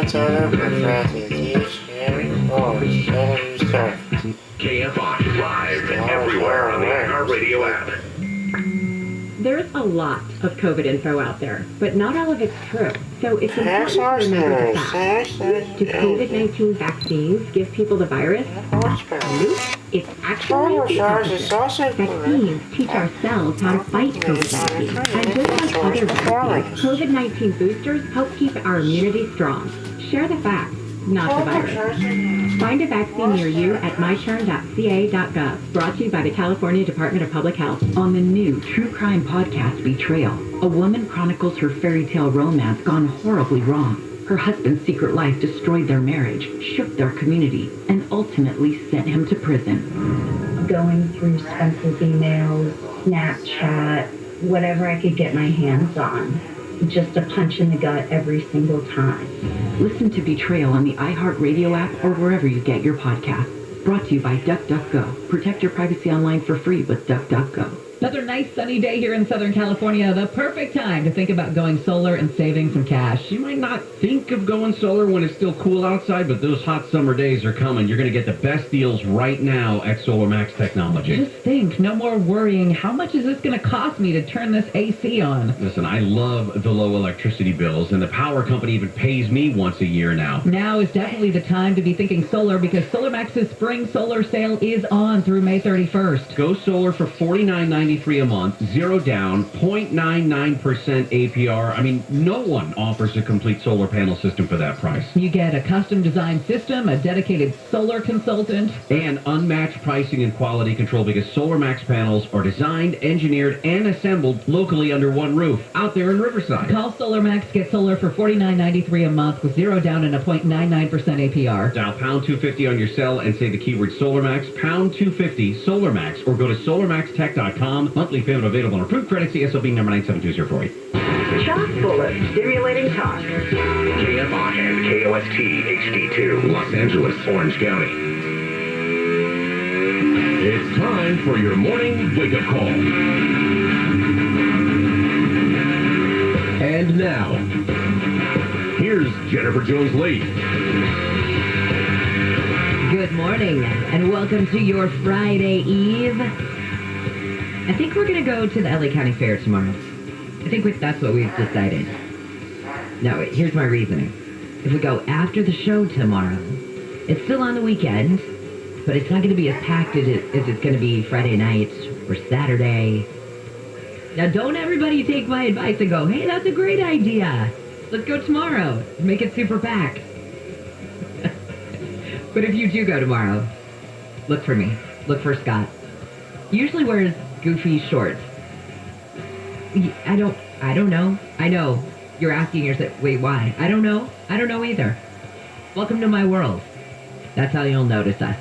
Turner prefer to teach and board stuff. KFI live and everywhere on the iHeartRadio app. There's a lot of COVID info out there, but not all of it's true. So it's important to remember the facts. Do COVID-19 vaccines give people the virus? Nope. It's actually the opposite. Vaccines teach our cells how to fight COVID-19. And just like other vaccines, COVID-19 boosters help keep our immunity strong. Share the facts, not the virus. Find a vaccine near you at myturn.ca.gov. Brought to you by the California Department of Public Health. On the new true crime podcast Betrayal, a woman chronicles her fairy tale romance gone horribly wrong. Her husband's secret life destroyed their marriage, shook their community, and ultimately sent him to prison. Going through Spencer's emails, Snapchat, whatever I could get my hands on. Just a punch in the gut every single time. Listen to Betrayal on the iHeartRadio app or wherever you get your podcasts. Brought to you by DuckDuckGo. Protect your privacy online for free with DuckDuckGo. Another nice sunny day here in Southern California. The perfect time to think about going solar and saving some cash. You might not think of going solar when it's still cool outside, but those hot summer days are coming. You're going to get the best deals right now at Solar Max Technology. Just think, no more worrying. How much is this going to cost me to turn this AC on? Listen, I love the low electricity bills, and the power company even pays me once a year now. Now is definitely the time to be thinking solar because Solar Max's spring solar sale is on through May 31st. Go solar for $49.93 a month, zero down, 0.99% APR. I mean, no one offers a complete solar panel system for that price. You get a custom designed system, a dedicated solar consultant, and unmatched pricing and quality control because Solar Max panels are designed, engineered, and assembled locally under one roof out there in Riverside. Call Solar Max, get solar for $49.93 a month with zero down and a 0.99% APR. Dial pound 250 on your cell and say the keyword Solar Max, pound 250 Solar Max, or go to solarmaxtech.com. Monthly payment available on approved credit. CSLB number 97204. Chock full of stimulating talk. KFI and KOST HD2, Los Angeles, Orange County. It's time for your morning wake-up call. And now, here's Jennifer Jones-Lee. Good morning, and welcome to your Friday Eve. I think we're going to go to the LA County Fair tomorrow. I think that's what we've decided. Now, here's my reasoning. If we go after the show tomorrow, it's still on the weekend, but it's not going to be as packed as it's going to be Friday night or Saturday. Now, don't everybody take my advice and go, hey, that's a great idea. Let's go tomorrow. Make it super packed. But if you do go tomorrow, look for me. Look for Scott. He usually wears goofy shorts. I don't know. I know. You're asking yourself, wait, why? I don't know. I don't know either. Welcome to my world. That's how you'll notice us.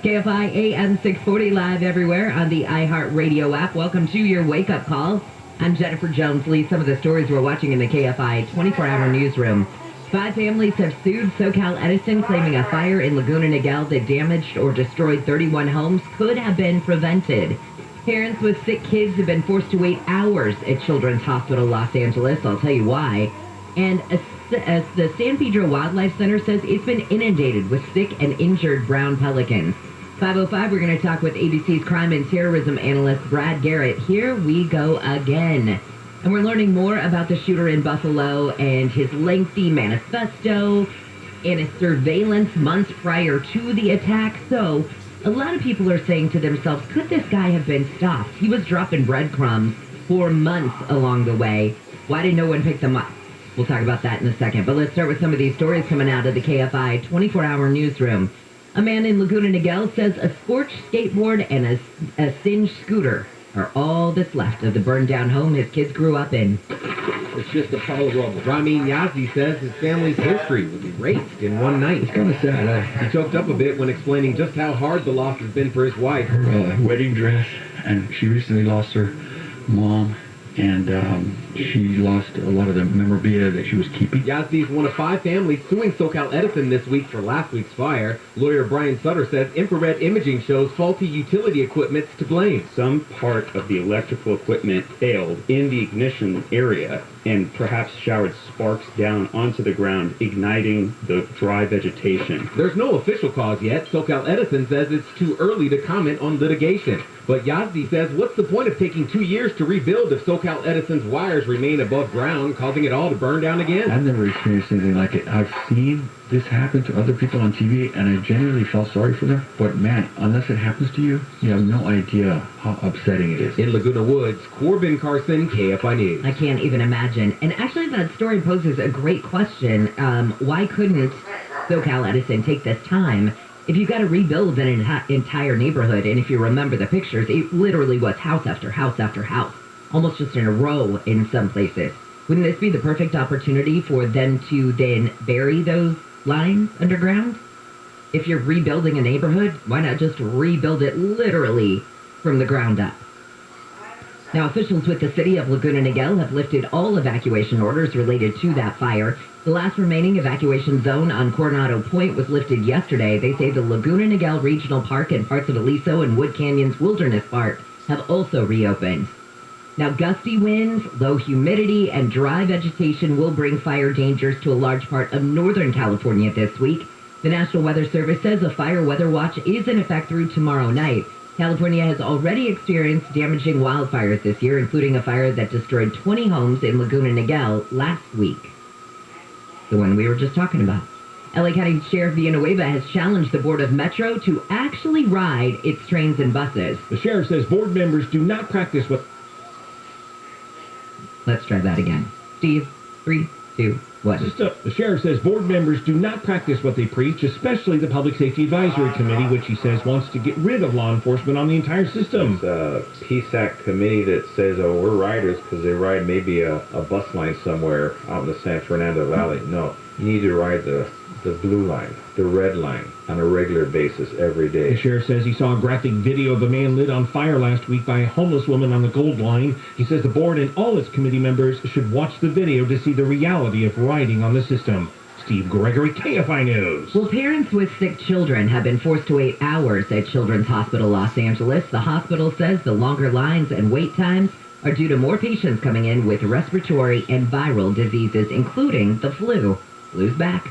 KFI AM 640 live everywhere on the iHeartRadio app. Welcome to your wake-up call. I'm Jennifer Jones-Lee. Some of the stories we're watching in the KFI 24-hour newsroom. 5 families have sued SoCal Edison, claiming a fire in Laguna Niguel that damaged or destroyed 31 homes could have been prevented. Parents with sick kids have been forced to wait hours at Children's Hospital Los Angeles. I'll tell you why. And the San Pedro Wildlife Center says it's been inundated with sick and injured brown pelicans. 5:05, we're going to talk with ABC's crime and terrorism analyst Brad Garrett. Here we go again. And we're learning more about the shooter in Buffalo and his lengthy manifesto and his surveillance months prior to the attack. So a lot of people are saying to themselves, could this guy have been stopped? He was dropping breadcrumbs for months along the way. Why did no one pick them up? We'll talk about that in a second. But let's start with some of these stories coming out of the KFI 24-hour newsroom. A man in Laguna Niguel says a scorched skateboard and a singed scooter are all that's left of the burned-down home his kids grew up in. It's just a pile of rubble. Ramin Yazdi says his family's history was erased in one night. It's kind of sad. He choked up a bit when explaining just how hard the loss has been for his wife. Her wedding dress, and she recently lost her mom, and she lost a lot of the memorabilia that she was keeping. Yazdi is one of 5 families suing SoCal Edison this week for last week's fire. Lawyer Brian Sutter says infrared imaging shows faulty utility equipment's to blame. Some part of the electrical equipment failed in the ignition area, and perhaps showered sparks down onto the ground, igniting the dry vegetation. There's no official cause yet. SoCal Edison says it's too early to comment on litigation. But Yazdi says, what's the point of taking 2 years to rebuild if SoCal Edison's wires remain above ground, causing it all to burn down again? I've never experienced anything like it. I've seen this happen to other people on TV, and I genuinely felt sorry for them. But man, unless it happens to you, you have no idea how upsetting it is. In Laguna Woods, Corbin Carson, KFI News. I can't even imagine. And actually, that story poses a great question. Why couldn't SoCal Edison take this time? If you've got to rebuild an entire neighborhood, and if you remember the pictures, it literally was house after house after house, almost just in a row in some places. Wouldn't this be the perfect opportunity for them to then bury those lines underground? If you're rebuilding a neighborhood, why not just rebuild it literally from the ground up? Now, officials with the city of Laguna Niguel have lifted all evacuation orders related to that fire. The last remaining evacuation zone on Coronado Point was lifted yesterday. They say the Laguna Niguel Regional Park and parts of Aliso and Wood Canyon's Wilderness Park have also reopened. Now, gusty winds, low humidity, and dry vegetation will bring fire dangers to a large part of Northern California this week. The National Weather Service says a fire weather watch is in effect through tomorrow night. California has already experienced damaging wildfires this year, including a fire that destroyed 20 homes in Laguna Niguel last week. The one we were just talking about. LA County Sheriff Villanueva has challenged the Board of Metro to actually ride its trains and buses. The sheriff says board members do not practice what... Let's try that again. Steve, 3, 2, 1. The sheriff says board members do not practice what they preach, especially the Public Safety Advisory Committee, which he says wants to get rid of law enforcement on the entire system. It's a PSAC committee that says, oh, we're riders because they ride maybe a bus line somewhere out in the San Fernando Valley. No, you need to ride the blue line, the red line, on a regular basis every day. The sheriff says he saw a graphic video of a man lit on fire last week by a homeless woman on the Gold Line. He says the board and all its committee members should watch the video to see the reality of riding on the system. Steve Gregory, KFI News. Well, parents with sick children have been forced to wait hours at Children's Hospital Los Angeles. The hospital says the longer lines and wait times are due to more patients coming in with respiratory and viral diseases, including the flu. Flu's back.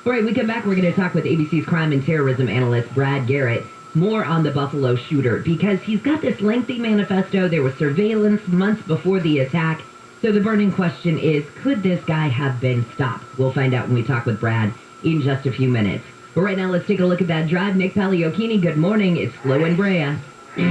All right, we come back. We're going to talk with ABC's crime and terrorism analyst, Brad Garrett, more on the Buffalo shooter, because he's got this lengthy manifesto. There was surveillance months before the attack. So the burning question is, could this guy have been stopped? We'll find out when we talk with Brad in just a few minutes. But right now, let's take a look at that drive. Nick Paliocchini, good morning. It's Flo and Brea. Good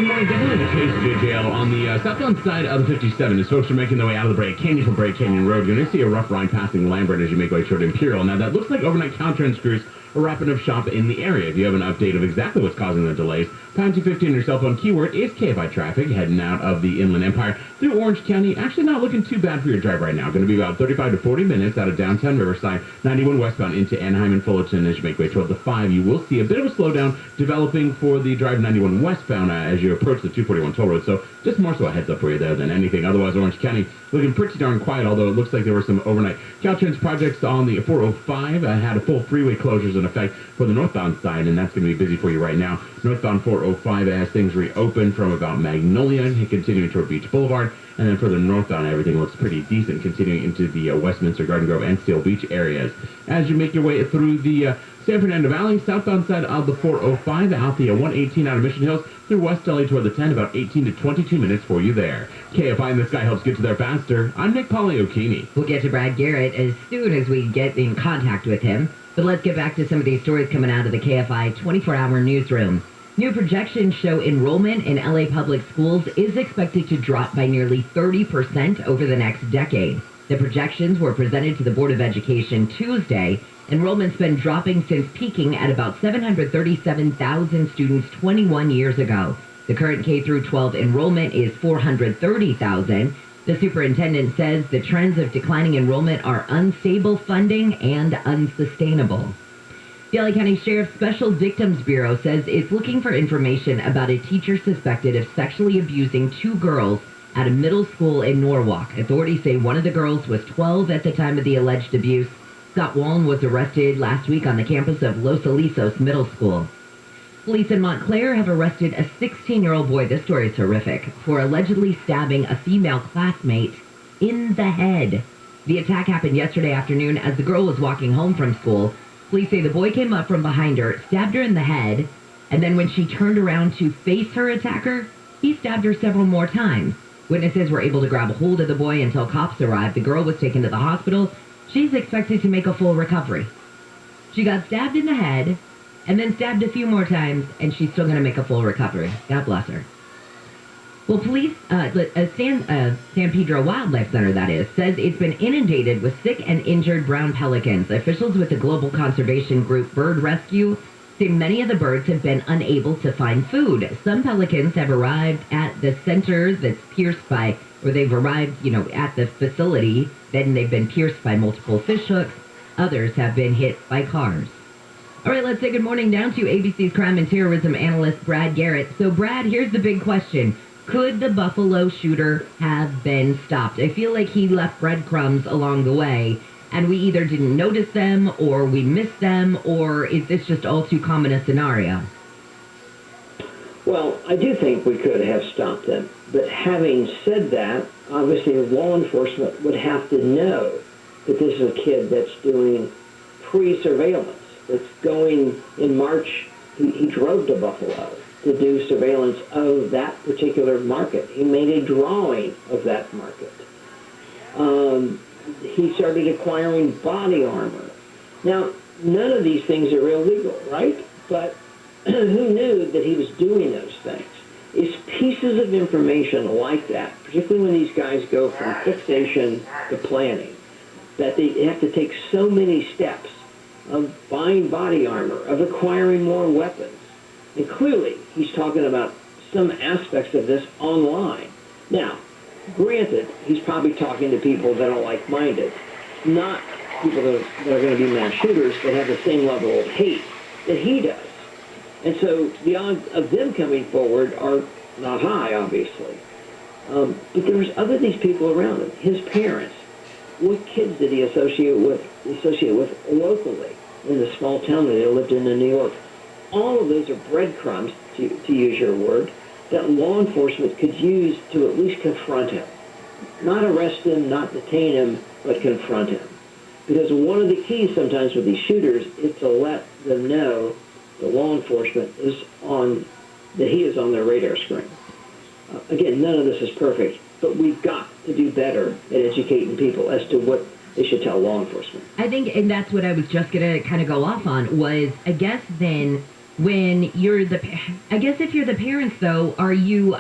morning. Definitely the case, JJL, on the southbound side of the 57. As folks are making their way out of the Brea Canyon from Brea Canyon Road, you're going to see a rough ride passing Lambert as you make way toward Imperial. Now, that looks like overnight Caltrans crews are wrapping up shop in the area. If you have an update of exactly what's causing the delays, pound 250 on your cell phone. Keyword is KFI traffic heading out of the Inland Empire through Orange County. Actually not looking too bad for your drive right now. Going to be about 35 to 40 minutes out of downtown Riverside, 91 westbound into Anaheim and Fullerton. As you make way toward the 5, you will see a bit of a slowdown developing for the drive 91 westbound as you approach the 241 toll road. So just more so a heads up for you there than anything. Otherwise, Orange County looking pretty darn quiet, although it looks like there were some overnight Caltrans projects on the 405. Had a full freeway closures in effect for the northbound side, and that's going to be busy for you right now. Northbound 405 as things reopen from about Magnolia, continuing toward Beach Boulevard, and then further northbound, everything looks pretty decent, continuing into the Westminster, Garden Grove, and Steel Beach areas. As you make your way through the San Fernando Valley, southbound side of the 405, out the 118 out of Mission Hills, through West LA toward the 10, about 18 to 22 minutes for you there. KFI and this guy helps get to there faster. I'm Nick Paliocchini. We'll get to Brad Garrett as soon as we get in contact with him. But let's get back to some of these stories coming out of the KFI 24-hour newsroom. New projections show enrollment in LA public schools is expected to drop by nearly 30% over the next decade. The projections were presented to the Board of Education Tuesday. Enrollment's been dropping since peaking at about 737,000 students 21 years ago. The current K-12 enrollment is 430,000. The superintendent says the trends of declining enrollment are unstable funding and unsustainable. The LA County Sheriff's Special Victims Bureau says it's looking for information about a teacher suspected of sexually abusing 2 girls at a middle school in Norwalk. Authorities say one of the girls was 12 at the time of the alleged abuse. Scott Wallen was arrested last week on the campus of Los Alisos Middle School. Police in Montclair have arrested a 16-year-old boy, this story is horrific, for allegedly stabbing a female classmate in the head. The attack happened yesterday afternoon as the girl was walking home from school. Police say the boy came up from behind her, stabbed her in the head, and then when she turned around to face her attacker, he stabbed her several more times. Witnesses were able to grab a hold of the boy until cops arrived. The girl was taken to the hospital. She's expected to make a full recovery. She got stabbed in the head and then stabbed a few more times, and she's still going to make a full recovery. God bless her. Well, police, San Pedro Wildlife Center, that is, says it's been inundated with sick and injured brown pelicans. Officials with the global conservation group Bird Rescue say many of the birds have been unable to find food. Some pelicans have arrived at the center that's pierced by, or they've arrived, at the facility, then they've been pierced by multiple fish hooks. Others have been hit by cars. All right, let's say good morning down to ABC's crime and terrorism analyst, Brad Garrett. So, Brad, here's the big question. Could the Buffalo shooter have been stopped? I feel like he left breadcrumbs along the way, and we either didn't notice them, or we missed them, or is this just all too common a scenario? Well, I do think we could have stopped them. But having said that, obviously law enforcement would have to know that this is a kid that's doing pre-surveillance. That's going in March, he drove to Buffalo to do surveillance of that particular market. He made a drawing of that market. He started acquiring body armor. Now, none of these things are illegal, right? But who knew that he was doing those things? It's pieces of information like that, particularly when these guys go from fixation to planning, that they have to take so many steps of buying body armor, of acquiring more weapons. And clearly, he's talking about some aspects of this online. Now, granted, he's probably talking to people that are like-minded, not people that are going to be mass shooters that have the same level of hate that he does. And so the odds of them coming forward are not high, obviously. But there's other these people around him. His parents. What kids did he associate with locally in the small town that they lived in New York? All of those are breadcrumbs, to use your word, that law enforcement could use to at least confront him. Not arrest him, not detain him, but confront him. Because one of the keys sometimes with these shooters is to let them know the law enforcement is that he is on their radar screen. Again, none of this is perfect, but we've got to do better at educating people as to what they should tell law enforcement. I think, and that's what I was just going to kind of go off on, was, I guess then, when you're if you're the parents, though, are you,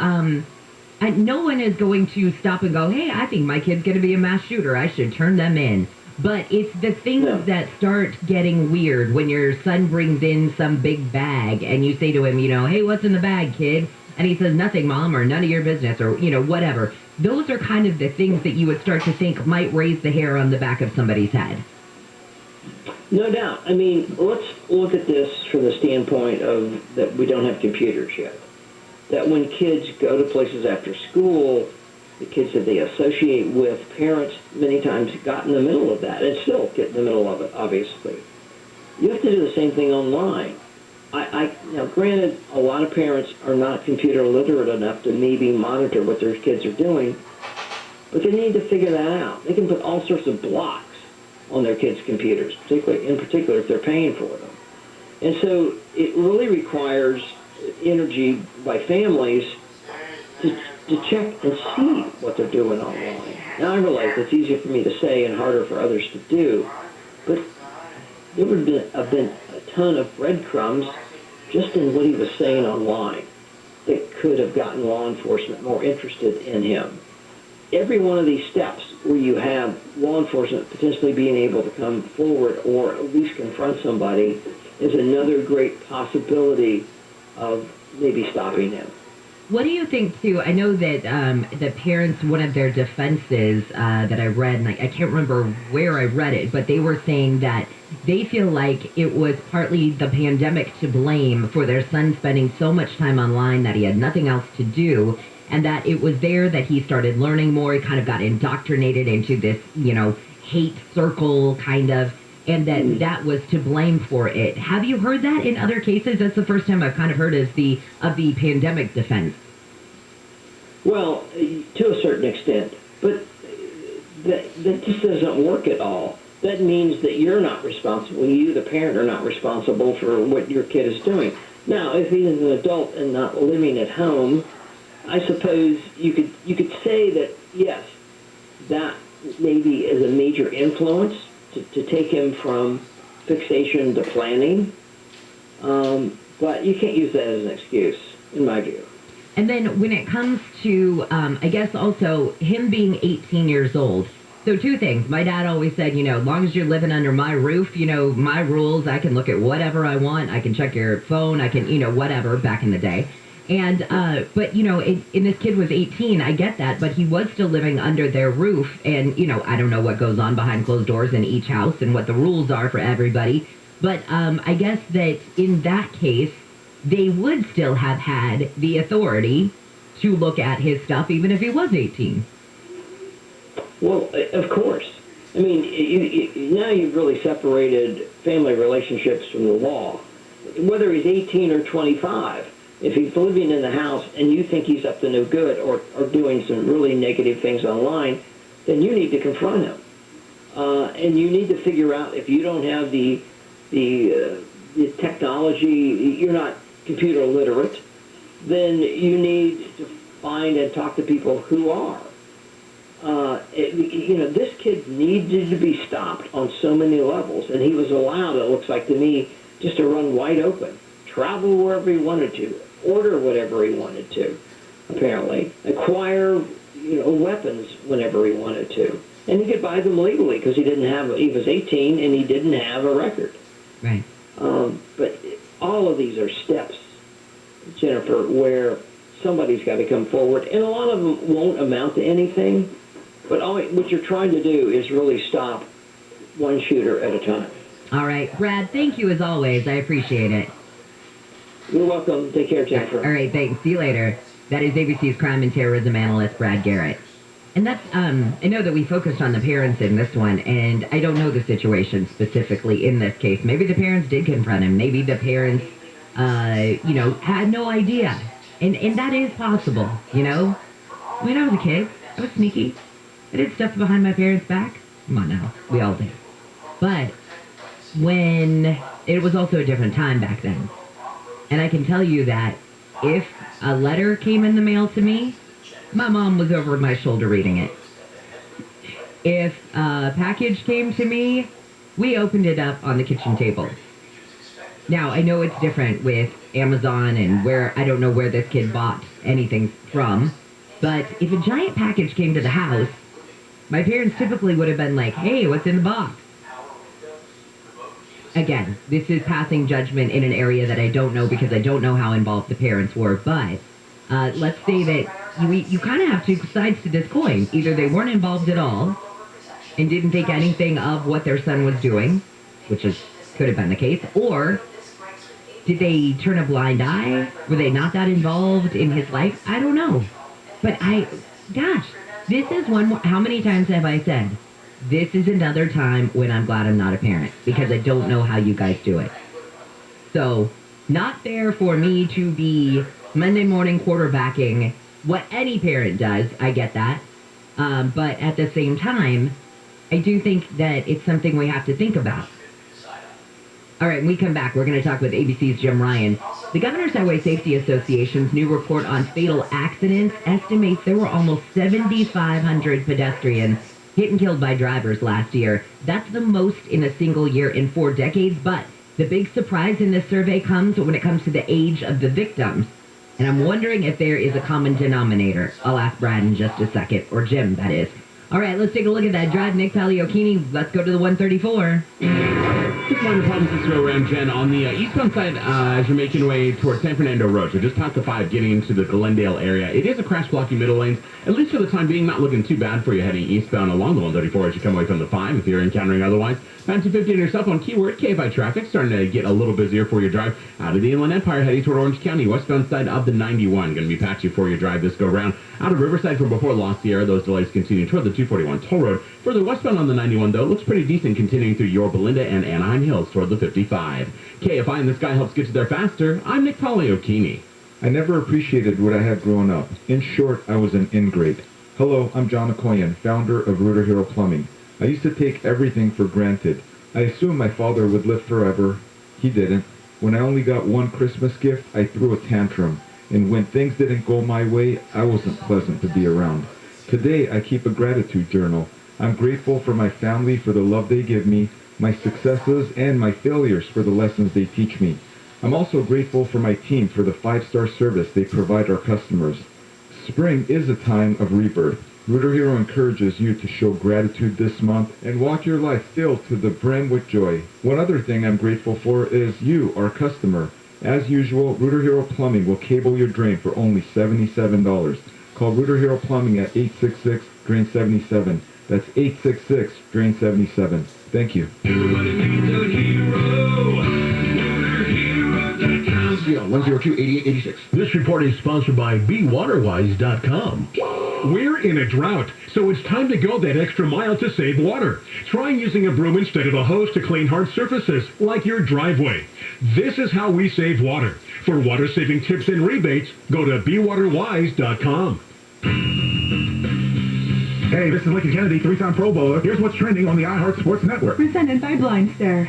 no one is going to stop and go, hey, I think my kid's going to be a mass shooter. I should turn them in. But it's the things that start getting weird when your son brings in some big bag and you say to him, hey, what's in the bag, kid? And he says, nothing, Mom, or none of your business, or, whatever. Those are kind of the things that you would start to think might raise the hair on the back of somebody's head. No doubt. I mean, let's look at this from the standpoint of that we don't have computers yet. That when kids go to places after school, the kids that they associate with, parents many times got in the middle of that and still get in the middle of it, obviously. You have to do the same thing online. Now, granted, a lot of parents are not computer literate enough to maybe monitor what their kids are doing, but they need to figure that out. They can put all sorts of blocks on their kids' computers, in particular if they're paying for them. And so it really requires energy by families to check and see what they're doing online. Now, I realize it's easier for me to say and harder for others to do, but there would have been a ton of breadcrumbs just in what he was saying online that could have gotten law enforcement more interested in him. Every one of these steps where you have law enforcement potentially being able to come forward or at least confront somebody is another great possibility of maybe stopping him. What do you think, too? I know that the parents, one of their defenses that I read, and I can't remember where I read it, but they were saying that they feel like it was partly the pandemic to blame for their son spending so much time online that he had nothing else to do, and that it was there that he started learning more. He kind of got indoctrinated into this, hate circle kind of, and that that was to blame for it. Have you heard that in other cases? That's the first time I've kind of heard of the pandemic defense. Well, to a certain extent, but that just doesn't work at all. That means that you're not responsible. You, the parent, are not responsible for what your kid is doing. Now, if he's an adult and not living at home, I suppose you could say that, yes, that maybe is a major influence to take him from fixation to planning. But you can't use that as an excuse, in my view. And then when it comes to, I guess also him being 18 years old, so two things. My dad always said, as long as you're living under my roof, my rules, I can look at whatever I want. I can check your phone. I can, whatever, back in the day. And, but, and this kid was 18. I get that. But he was still living under their roof. And, I don't know what goes on behind closed doors in each house and what the rules are for everybody. But I guess that in that case, they would still have had the authority to look at his stuff, even if he was 18. Well, of course. I mean, now you've really separated family relationships from the law. Whether he's 18 or 25, if he's living in the house and you think he's up to no good or doing some really negative things online, then you need to confront him. And you need to figure out, if you don't have the technology, you're not computer literate, then you need to find and talk to people who are. This kid needed to be stopped on so many levels, and he was allowed, it looks like to me, just to run wide open, travel wherever he wanted to, order whatever he wanted to, apparently, acquire, weapons whenever he wanted to. And he could buy them legally because he was 18 and he didn't have a record. Right. But all of these are steps, Jennifer, where somebody's got to come forward, and a lot of them won't amount to anything, but what you're trying to do is really stop one shooter at a time. All right. Brad, thank you as always. I appreciate it. You're welcome. Take care, Jennifer. All right, thanks. See you later. That is ABC's crime and terrorism analyst, Brad Garrett. And that's, I know that we focused on the parents in this one, and I don't know the situation specifically in this case. Maybe the parents did confront him. Maybe the parents, had no idea. And that is possible, When I was a kid, I was sneaky. I did stuff behind my parents' back. Come on now. We all did. But when it was also a different time back then. And I can tell you that if a letter came in the mail to me, my mom was over my shoulder reading it. If a package came to me, we opened it up on the kitchen table. Now, I know it's different with Amazon and I don't know where this kid bought anything from, but if a giant package came to the house, my parents typically would have been like, hey, what's in the box? Again, this is passing judgment in an area that I don't know because I don't know how involved the parents were, but let's say that you kind of have two sides to this coin. Either they weren't involved at all and didn't think anything of what their son was doing, which could have been the case, or did they turn a blind eye? Were they not that involved in his life? I don't know. But this is one more. How many times have I said, this is another time when I'm glad I'm not a parent because I don't know how you guys do it. So, not fair for me to be Monday morning quarterbacking what any parent does. I get that. But at the same time, I do think that it's something we have to think about. All right, when we come back, we're going to talk with ABC's Jim Ryan. The Governor's Highway Safety Association's new report on fatal accidents estimates there were almost 7,500 pedestrians hit and killed by drivers last year. That's the most in a single year in 4 decades, but the big surprise in this survey comes when it comes to the age of the victims. And I'm wondering if there is a common denominator. I'll ask Brad in just a second, or Jim, that is. All right, let's take a look at that drive. Nick Paliocchini, let's go to the 134. Just minor problems this go around, Jen, on the eastbound side as you're making your way towards San Fernando Road. So just past the 5, getting into the Glendale area. It is a crash blocking middle lanes, at least for the time being, not looking too bad for you heading eastbound along the 134 as you come away from the 5 if you're encountering otherwise. Found 250 on your cell phone, keyword Kfi traffic, starting to get a little busier for your drive out of the Inland Empire, heading toward Orange County, westbound side of the 91. Going to be patchy for your drive this go around. Out of Riverside from before La Sierra, those delays continue toward the 241 toll road. Further westbound on the 91, though, looks pretty decent continuing through Yorba Linda and Anaheim Hills toward the 55. KFI and the Sky helps get you there faster. I'm Nick Paliocchini. I never appreciated what I had growing up. In short, I was an ingrate. Hello, I'm John Okoyan, founder of Rooter Hero Plumbing. I used to take everything for granted. I assumed my father would live forever. He didn't. When I only got one Christmas gift, I threw a tantrum. And when things didn't go my way, I wasn't pleasant to be around. Today, I keep a gratitude journal. I'm grateful for my family for the love they give me, my successes, and my failures for the lessons they teach me. I'm also grateful for my team for the 5-star service they provide our customers. Spring is a time of rebirth. Rooter Hero encourages you to show gratitude this month and walk your life filled to the brim with joy. One other thing I'm grateful for is you, our customer. As usual, Rooter Hero Plumbing will cable your drain for only $77. Call Rooter Hero Plumbing at 866-DRAIN-77. That's 866-DRAIN-77. Thank you. Everybody needs a hero. 102-8886. This report is sponsored by BeWaterWise.com. We're in a drought, so it's time to go that extra mile to save water. Try using a broom instead of a hose to clean hard surfaces, like your driveway. This is how we save water. For water-saving tips and rebates, go to BeWaterWise.com. Hey, this is Lincoln Kennedy, 3-time Pro Bowler. Here's what's trending on the iHeart Sports Network. Presented by Blindstar.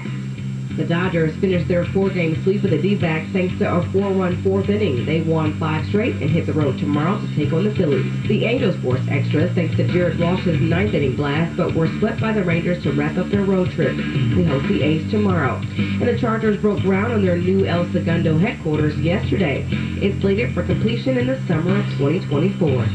The Dodgers finished their 4-game sweep of the D-backs thanks to a 4-run 4th inning. They won 5 straight and hit the road tomorrow to take on the Phillies. The Angels forced extras thanks to Jared Walsh's 9th inning blast, but were swept by the Rangers to wrap up their road trip. They host the A's tomorrow. And the Chargers broke ground on their new El Segundo headquarters yesterday. It's slated for completion in the summer of 2024.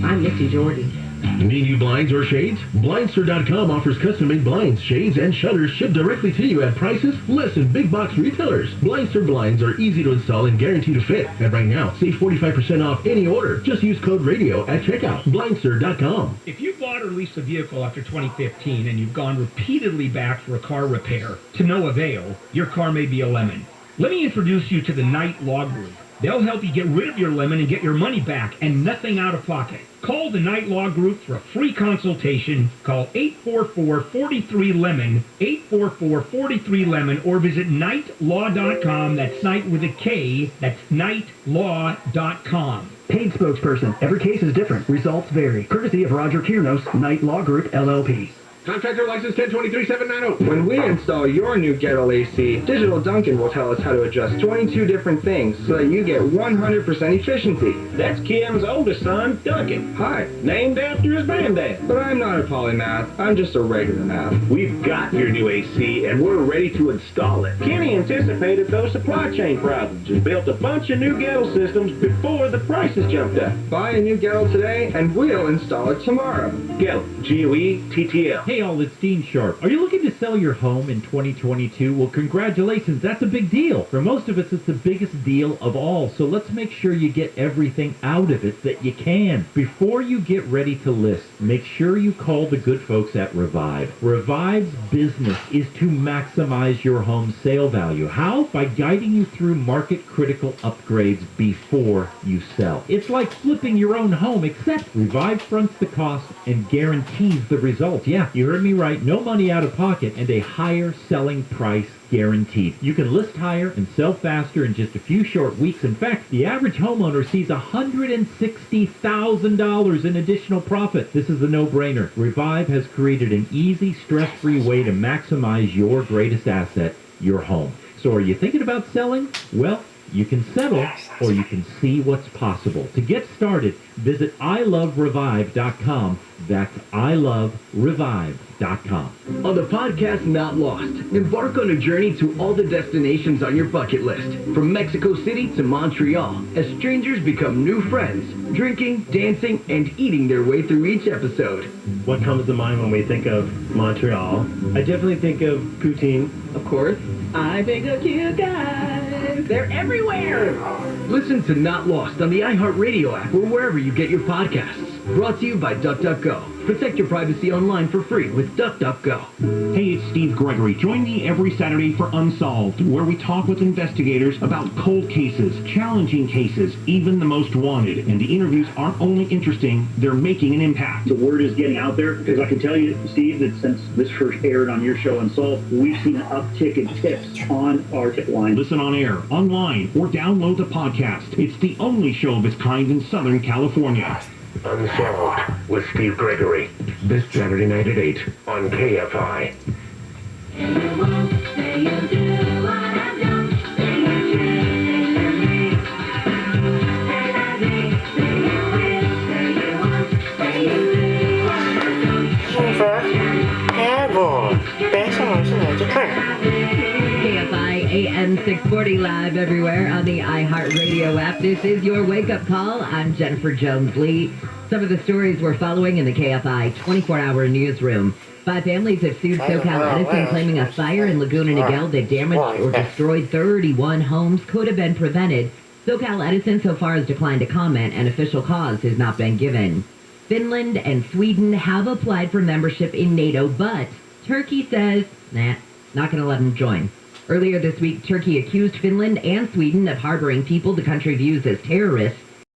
I'm Misty Jordan. Need new blinds or shades? Blindstar.com offers custom-made blinds, shades, and shutters shipped directly to you at prices less than big box retailers. Blindstar blinds are easy to install and guaranteed to fit. And right now, save 45% off any order. Just use code RADIO at checkout. Blindstar.com. If you bought or leased a vehicle after 2015 and you've gone repeatedly back for a car repair to no avail, your car may be a lemon. Let me introduce you to the Knight Law Group. They'll help you get rid of your lemon and get your money back and nothing out of pocket. Call the Knight Law Group for a free consultation. Call 844-43-LEMON, 844-43-LEMON, or visit knightlaw.com. That's Knight with a K. That's knightlaw.com. Paid spokesperson. Every case is different. Results vary. Courtesy of Roger Kiernos, Knight Law Group, LLP. Contractor license 1023790. When we install your new Gettle AC, Digital Duncan will tell us how to adjust 22 different things so that you get 100% efficiency. That's Kim's oldest son, Duncan. Hi. Named after his granddad. But I'm not a polymath. I'm just a regular math. We've got your new AC and we're ready to install it. Kenny anticipated those supply chain problems and built a bunch of new Gettle systems before the prices jumped up. Buy a new Gettle today and we'll install it tomorrow. Gettle, G-O-E-T-T-L. Hey all, it's Dean Sharp. Are you looking to sell your home in 2022? Well, congratulations. That's a big deal. For most of us, it's the biggest deal of all. So let's make sure you get everything out of it that you can. Before you get ready to list, make sure you call the good folks at Revive. Revive's business is to maximize your home's sale value. How? By guiding you through market-critical upgrades before you sell. It's like flipping your own home, except Revive fronts the cost and guarantees the result. Yeah, you heard me right. No money out of pocket and a higher selling price guaranteed. You can list higher and sell faster in just a few short weeks. In fact, the average homeowner sees $160,000 in additional profit. This is a no-brainer. Revive has created an easy, stress-free way to maximize your greatest asset, your home. So are you thinking about selling? Well, you can settle or you can see what's possible. To get started, visit iloverevive.com. That's iloverevive.com. On the podcast Not Lost, embark on a journey to all the destinations on your bucket list. From Mexico City to Montreal, as strangers become new friends, drinking, dancing, and eating their way through each episode. What comes to mind when we think of Montreal? I definitely think of poutine. Of course. I think of you guys. They're everywhere. Listen to Not Lost on the iHeartRadio app or wherever you get your podcasts. Brought to you by DuckDuckGo. Protect your privacy online for free with DuckDuckGo. Hey, it's Steve Gregory. Join me every Saturday for Unsolved, where we talk with investigators about cold cases, challenging cases, even the most wanted. And the interviews aren't only interesting, they're making an impact. The word is getting out there, because I can tell you, Steve, that since this first aired on your show Unsolved, we've seen an uptick in tips on our tip line. Listen on air, online, or download the podcast. It's the only show of its kind in Southern California. Unsolved with Steve Gregory. This Saturday night at 8 on KFI. KFI AM 640 live everywhere on the iHeartRadio app. This is your wake-up call. I'm Jennifer Jones-Lee. Some of the stories we're following in the KFI 24-hour newsroom. 5 families have sued SoCal Edison, claiming a fire in Laguna Niguel that damaged or destroyed 31 homes could have been prevented. SoCal Edison so far has declined to comment, and official cause has not been given. Finland and Sweden have applied for membership in NATO, but Turkey says, nah, not going to let them join. Earlier this week, Turkey accused Finland and Sweden of harboring people the country views as terrorists.